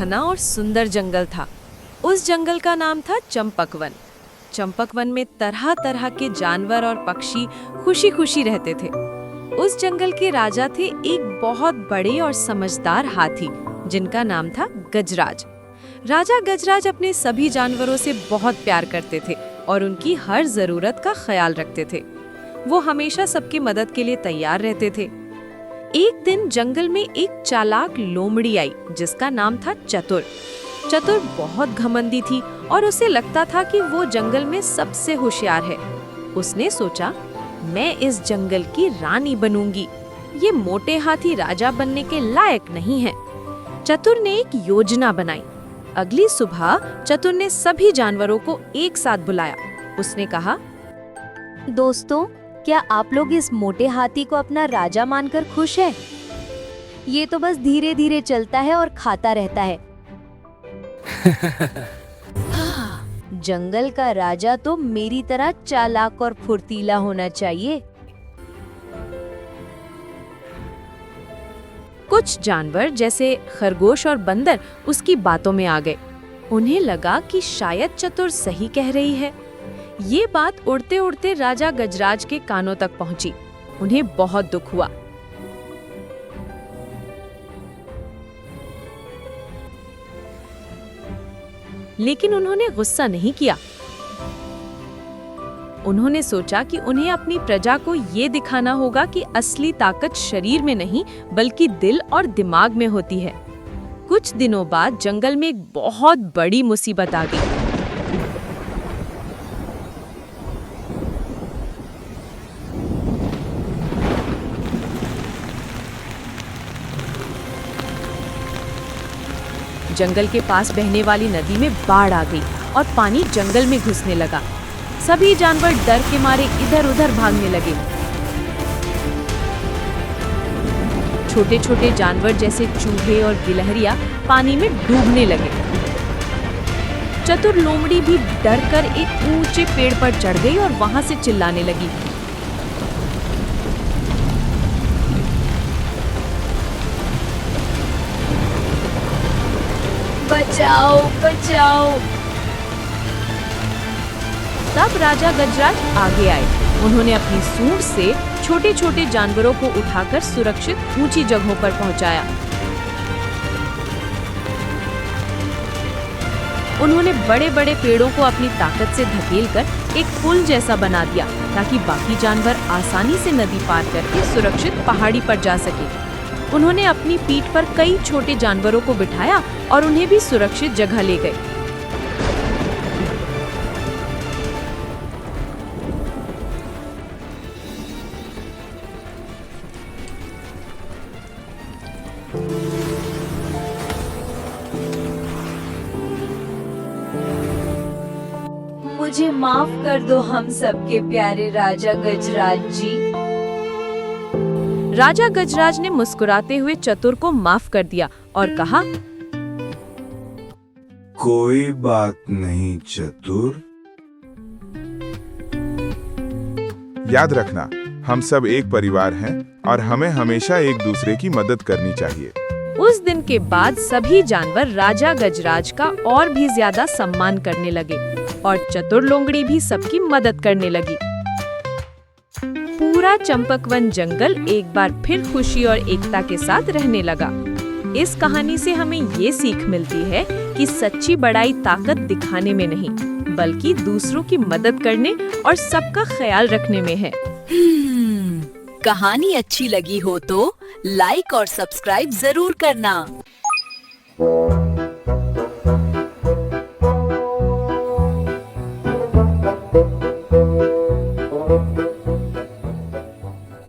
घना और सुंदर जंगल था। उस जंगल का नाम था चंपकवन। चंपकवन में तरह तरह के जानवर और पक्षी खुशी खुशी रहते थे। उस जंगल के राजा थे एक बहुत बड़े और समझदार हाथी, जिनका नाम था गजराज। राजा गजराज अपने सभी जानवरों से बहुत प्यार करते थे और उनकी हर जरूरत का ख्याल रखते थे। वो हमेशा सबकी मदद के लिए तैयार रहते थे। एक दिन जंगल में एक चालाक लोमड़ी आई, जिसका नाम था चतुर। चतुर बहुत घमंडी थी और उसे लगता था कि वो जंगल में सबसे होशियार है। उसने सोचा, मैं इस जंगल की रानी बनूंगी। ये मोटे हाथी राजा बनने के लायक नहीं है। चतुर ने एक योजना बनाई। अगली सुबह चतुर ने सभी जानवरों को एक साथ बुलाया। उसने कहा, दोस्तों, क्या आप लोग इस मोटे हाथी को अपना राजा मानकर खुश हैं? ये तो बस धीरे धीरे चलता है और खाता रहता है। जंगल का राजा तो मेरी तरह चालाक और फुर्तीला होना चाहिए। कुछ जानवर जैसे खरगोश और बंदर उसकी बातों में आ गए। उन्हें लगा कि शायद चतुर सही कह रही है। ये बात उड़ते उड़ते राजा गजराज के कानों तक पहुंची। उन्हें बहुत दुख हुआ। लेकिन उन्होंने गुस्सा नहीं किया। उन्होंने सोचा कि उन्हें अपनी प्रजा को ये दिखाना होगा कि असली ताकत शरीर में नहीं, बल्कि दिल और दिमाग में होती है। कुछ दिनों बाद जंगल में एक बहुत बड़ी मुसीबत आ गई। जंगल के पास बहने वाली नदी में बाढ़ आ गई और पानी जंगल में घुसने लगा। सभी जानवर डर के मारे इधर उधर भागने लगे। छोटे छोटे जानवर जैसे चूहे और गिलहरियां पानी में डूबने लगे। चतुर लोमड़ी भी डर कर एक ऊंचे पेड़ पर चढ़ गई और वहां से चिल्लाने लगी, बचाओ बचाओ। तब राजा गजराज आगे आए। उन्होंने अपनी सूंड से छोटे छोटे जानवरों को उठाकर सुरक्षित ऊंची जगहों पर पहुंचाया। उन्होंने बड़े बड़े पेड़ों को अपनी ताकत से धकेलकर एक पुल जैसा बना दिया, ताकि बाकी जानवर आसानी से नदी पार करके सुरक्षित पहाड़ी पर जा सके। उन्होंने अपनी पीठ पर कई छोटे जानवरों को बिठाया और उन्हें भी सुरक्षित जगह ले गए। मुझे माफ कर दो हम सबके प्यारे राजा गजराज जी। राजा गजराज ने मुस्कुराते हुए चतुर को माफ कर दिया और कहा, कोई बात नहीं चतुर। याद रखना, हम सब एक परिवार हैं और हमें हमेशा एक दूसरे की मदद करनी चाहिए। उस दिन के बाद सभी जानवर राजा गजराज का और भी ज्यादा सम्मान करने लगे और चतुर लोमड़ी भी सबकी मदद करने लगी। पूरा चंपकवन जंगल एक बार फिर खुशी और एकता के साथ रहने लगा। इस कहानी से हमें ये सीख मिलती है कि सच्ची बड़ाई ताकत दिखाने में नहीं, बल्कि दूसरों की मदद करने और सबका ख्याल रखने में है। कहानी अच्छी लगी हो तो लाइक और सब्सक्राइब जरूर करना।